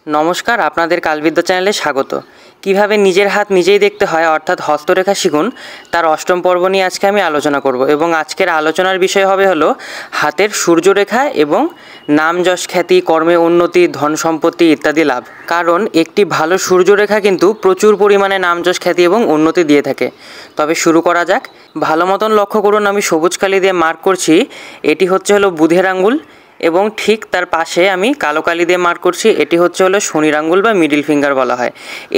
নমস্কার, আপনাদের কালবিদ্যা চ্যানেলে স্বাগত। কিভাবে নিজের হাত নিজেই দেখতে হয় অর্থাৎ হস্তরেখা শিখুন তার অষ্টম পর্ব নিয়ে আজকে আমি আলোচনা করব এবং আজকের আলোচনার বিষয় হবে হলো হাতের সূর্যরেখা এবং নাম যশ খ্যাতি, কর্মে উন্নতি, ধন সম্পত্তি ইত্যাদি লাভ। কারণ একটি ভালো সূর্যরেখা কিন্তু প্রচুর পরিমাণে নাম যশ খ্যাতি এবং উন্নতি দিয়ে থাকে। তবে শুরু করা যাক। ভালো মতন লক্ষ্য করুন, আমি সবুজ কালি দিয়ে মার্ক করছি। এটি হচ্ছে হলো বুধের আঙ্গুল এবং ঠিক তার পাশে আমি কালো কালি দিয়ে মার্ক করছি। এটি হচ্ছে হলো শনির আঙ্গুল বা মিডিল ফিঙ্গার বলা হয়।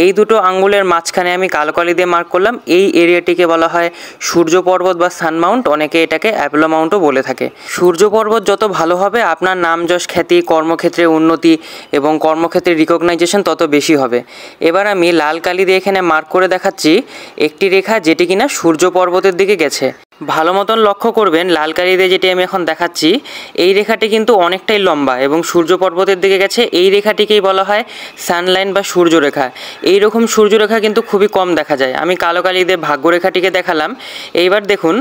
এই দুটো আঙ্গুলের মাঝখানে আমি কালো কালি দিয়ে মার্ক করলাম। এই এরিয়াটিকে বলা হয় সূর্য পর্বত বা সান মাউন্ট, অনেকে এটাকে অ্যাপোলো মাউন্টও বলে থাকে। সূর্য পর্বত যত ভালো হবে আপনার নাম যশ খ্যাতি, কর্মক্ষেত্রে উন্নতি এবং কর্মক্ষেত্রে রিকগনাইজেশন তত বেশি হবে। এবার আমি লাল কালি দিয়ে এখানে মার্ক করে দেখাচ্ছি একটি রেখা যেটি কিনা সূর্য পর্বতের দিকে গেছে। ভালো মতন লক্ষ্য করবেন, লাল কালি দিয়ে যেটি আমি এখন দেখাচ্ছি এই রেখাটি কিন্তু অনেকটাই লম্বা এবং সূর্য পর্বতের দিকে গেছে। এই রেখাটিকেই বলা হয় সানলাইন বা সূর্যরেখা। এইরকম সূর্যরেখা কিন্তু খুবই কম দেখা যায়। আমি কালো কালি দিয়ে ভাগ্যরেখাটিকে দেখালাম। এইবার দেখুন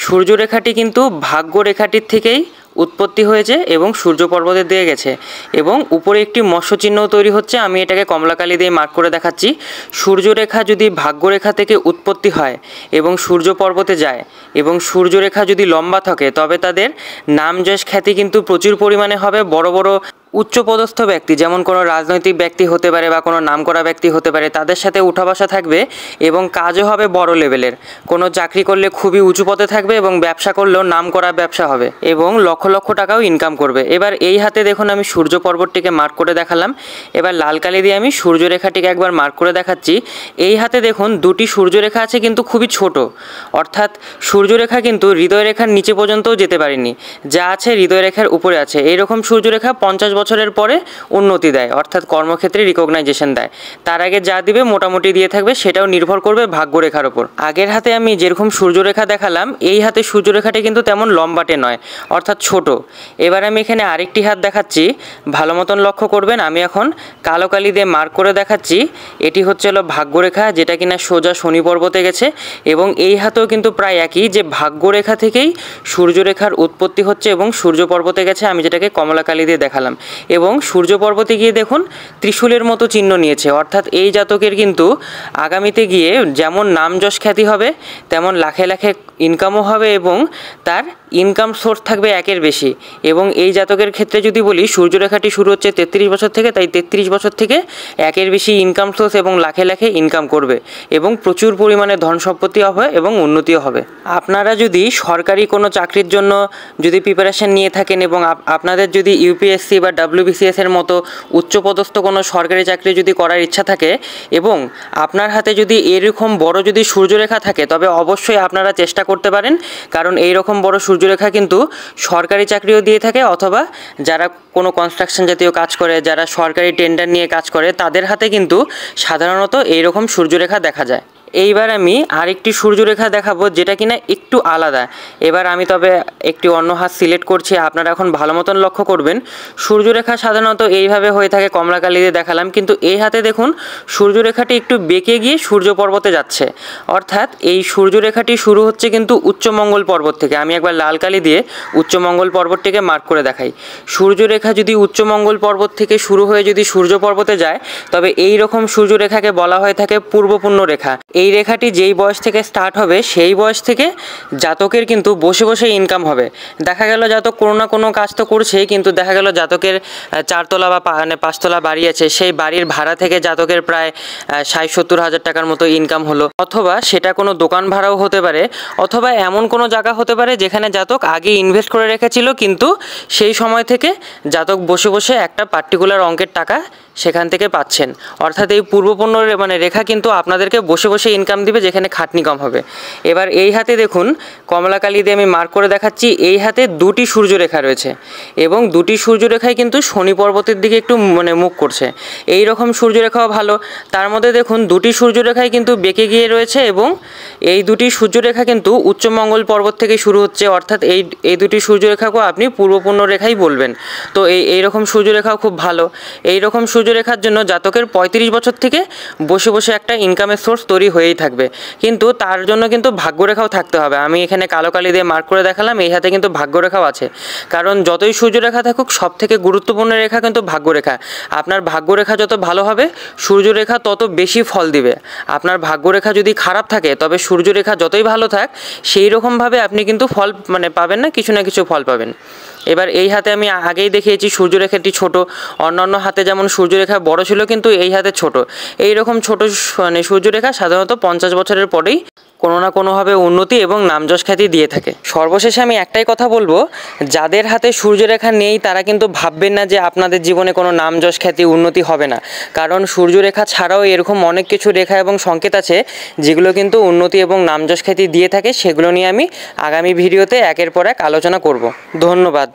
সূর্যরেখাটি কিন্তু ভাগ্যরেখাটির থেকেই উৎপত্তি হয়েছে এবং সূর্য পর্বতের দিকে গেছে এবং উপরে একটি মৎস্য চিহ্ন তৈরি হচ্ছে। আমি এটাকে কমলা কালি দিয়ে মার্ক করে দেখাচ্ছি। সূর্যরেখা যদি ভাগ্যরেখা থেকে উৎপত্তি হয় এবং সূর্য পর্বতে যায় এবং সূর্যরেখা যদি লম্বা থাকে তবে তাদের নাম যশ খ্যাতি কিন্তু প্রচুর পরিমাণে হবে। বড় বড় উচ্চপদস্থ ব্যক্তি, যেমন কোনো রাজনৈতিক ব্যক্তি হতে পারে বা কোনো নামকরা ব্যক্তি হতে পারে, তাদের সাথে উঠা বসা থাকবে এবং কাজও হবে বড় লেভেলের। কোনো চাকরি করলে খুবই উঁচু পদে থাকবে এবং ব্যবসা করলেও নামকরা ব্যবসা হবে এবং লক্ষ লক্ষ টাকাও ইনকাম করবে। এবার এই হাতে দেখুন আমি সূর্য পর্বতটিকে মার্ক করে দেখালাম। এবার লাল কালি দিয়ে আমি সূর্যরেখাটিকে একবার মার্ক করে দেখাচ্ছি। এই হাতে দেখুন দুটি সূর্যরেখা আছে কিন্তু খুবই ছোট, অর্থাৎ সূর্যরেখা কিন্তু হৃদয়রেখার নিচে পর্যন্তও যেতে পারেনি, যা আছে হৃদয়রেখার উপরে আছে। এইরকম সূর্যরেখা 50 বছরের পরে উন্নতি দেয়, অর্থাৎ কর্মক্ষেত্রে রিকগনাইজেশন দেয়। তার আগে যা দিবে মোটামুটি দিয়ে থাকবে, সেটাও নির্ভর করবে ভাগ্যরেখার ওপর। আগের হাতে আমি যেরকম সূর্যরেখা দেখালাম এই হাতে সূর্যরেখাটি কিন্তু তেমন লম্বাটে নয়, অর্থাৎ ছোট। এবার আমি এখানে আরেকটি হাত দেখাচ্ছি, ভালো মতন লক্ষ্য করবেন। আমি এখন কালো কালি দিয়ে মার্ক করে দেখাচ্ছি। এটি হচ্ছে হলো ভাগ্যরেখা, যেটা কিনা সোজা শনি পর্বতে গেছে এবং এই হাতেও কিন্তু প্রায় একই, যে ভাগ্যরেখা থেকেই সূর্যরেখার উৎপত্তি হচ্ছে এবং সূর্য পর্বতে গেছে। আমি যেটাকে কমলা কালি দিয়ে দেখালাম এবং সূর্য পর্বতে গিয়ে দেখুন ত্রিশূলের মতো চিহ্ন নিয়েছে, অর্থাৎ এই জাতকের কিন্তু আগামীতে গিয়ে যেমন নাম যশ খ্যাতি হবে তেমন লাখে লাখে ইনকামও হবে এবং তার ইনকাম সোর্স থাকবে একের বেশি। এবং এই জাতকের ক্ষেত্রে যদি বলি, সূর্যরেখাটি শুরু হচ্ছে 33 বছর থেকে, তাই 33 বছর থেকে একের বেশি ইনকাম সোর্স এবং লাখে লাখে ইনকাম করবে এবং প্রচুর পরিমাণে ধন সম্পত্তি হবে এবং উন্নতিও হবে। আপনারা যদি সরকারি কোনো চাকরির জন্য যদি প্রিপারেশন নিয়ে থাকেন এবং আপনাদের যদি ইউপিএসসি বা WBCS এর মতো উচ্চপদস্থ কোনো সরকারি চাকরি যদি করার ইচ্ছা থাকে এবং আপনার হাতে যদি এরকম বড় যদি সূর্যরেখা থাকে, তবে অবশ্যই আপনারা চেষ্টা করতে পারেন, কারণ এই রকম বড় সূর্যরেখা কিন্তু সরকারি চাকরিও দিয়ে থাকে, অথবা যারা কোনো কনস্ট্রাকশন জাতীয় কাজ করে, যারা সরকারি টেন্ডার নিয়ে কাজ করে, তাদের হাতে কিন্তু সাধারণত এইরকম সূর্যরেখা দেখা যায়। এইবার আমি আরেকটি সূর্যরেখা দেখাবো যেটা কিনা একটু আলাদা। এবার আমি তবে একটি অন্য হাত সিলেক্ট করছি, আপনারা এখন ভালো মতন লক্ষ্য করবেন। সূর্যরেখা সাধারণত এইভাবে হয়ে থাকে, কমলা কালি দিয়ে দেখালাম, কিন্তু এই হাতে দেখুন সূর্যরেখাটি একটু বেঁকে গিয়ে সূর্য পর্বতে যাচ্ছে, অর্থাৎ এই সূর্যরেখাটি শুরু হচ্ছে কিন্তু উচ্চমঙ্গল পর্বত থেকে। আমি একবার লাল কালি দিয়ে উচ্চমঙ্গল পর্বতটিকে মার্ক করে দেখাই। সূর্যরেখা যদি উচ্চমঙ্গল পর্বত থেকে শুরু হয়ে যদি সূর্য পর্বতে যায়, তবে এই রকম সূর্যরেখাকে বলা হয়ে থাকে পূর্বপূর্ণ রেখা। এই রেখাটি যেই বয়স থেকে স্টার্ট হবে সেই বয়স থেকে জাতকের কিন্তু বসে বসে ইনকাম হবে। দেখা গেল জাতক কোনো না কোনো কাজ তো করছেই, কিন্তু দেখা গেল জাতকের 4 তলা বা 5 তলা বাড়ি আছে, সেই বাড়ির ভাড়া থেকে জাতকের প্রায় 60-70 হাজার টাকার মতো ইনকাম হলো, অথবা সেটা কোনো দোকান ভাড়াও হতে পারে, অথবা এমন কোনো জায়গা হতে পারে যেখানে জাতক আগে ইনভেস্ট করে রেখেছিল, কিন্তু সেই সময় থেকে জাতক বসে বসে একটা পার্টিকুলার অঙ্কের টাকা সেখান থেকে পাচ্ছেন। অর্থাৎ এই পূর্বপূর্ণ রেখা কিন্তু আপনাদেরকে বসে বসে ইনকাম দিবে, যেখানে খাটনি কম হবে। এবার এই হাতে দেখুন কমলা কালি দিয়ে আমি মার্ক করে দেখাচ্ছি। এই হাতে দুটি সূর্যরেখা রয়েছে এবং দুটি সূর্যরেখাই কিন্তু শনি পর্বতের দিকে একটু মুখ করছে। এই রকম সূর্যরেখাও ভালো। তার মধ্যে দেখুন দুটি সূর্যরেখাই কিন্তু বেঁকে গিয়ে রয়েছে এবং এই দুটি সূর্যরেখা কিন্তু উচ্চমঙ্গল পর্বত থেকে শুরু হচ্ছে, অর্থাৎ এই দুটি সূর্যরেখাকেও আপনি পূর্বপূর্ণ রেখাই বলবেন। তো এই রকম সূর্যরেখাও খুব ভালো। এই রকম সূর্যরেখার জন্য জাতকের 35 বছর থেকে বসে বসে একটা ইনকামের সোর্স তৈরি হয়েই থাকবে, কিন্তু তার জন্য কিন্তু ভাগ্যরেখাও থাকতে হবে। আমি এখানে কালো কালি দিয়ে মার্ক করে দেখালাম, এই হাতে কিন্তু ভাগ্যরেখাও আছে। কারণ যতই সূর্যরেখা থাকুক, সব থেকে গুরুত্বপূর্ণ রেখা কিন্তু ভাগ্যরেখা। আপনার ভাগ্যরেখা যত ভালো হবে, সূর্যরেখা তত বেশি ফল দিবে। আপনার ভাগ্যরেখা যদি খারাপ থাকে, তবে সূর্যরেখা যতই ভালো থাক, সেই রকমভাবে আপনি কিন্তু ফল পাবেন না, কিছু না কিছু ফল পাবেন। এবার এই হাতে আমি আগেই দেখিয়েছি সূর্যরেখাটি ছোট, অন্যান্য হাতে যেমন সূর্যরেখা বড় ছিল, কিন্তু এই হাতে ছোট। এই রকম ছোট সূর্যরেখা সাধারণত 50 বছরের পরেই কোনো না কোনোভাবে উন্নতি এবং নামযশ খ্যাতি দিয়ে থাকে। সর্বশেষে আমি একটাই কথা বলবো, যাদের হাতে সূর্যরেখা নেই তারা কিন্তু ভাববেন না যে আপনাদের জীবনে কোনো নামযশ খ্যাতি উন্নতি হবে না। কারণ সূর্যরেখা ছাড়াও এরকম অনেক কিছু রেখা এবং সংকেত আছে যেগুলো কিন্তু উন্নতি এবং নামযশ খ্যাতি দিয়ে থাকে। সেগুলো নিয়ে আমি আগামী ভিডিওতে একের পর এক আলোচনা করব। ধন্যবাদ।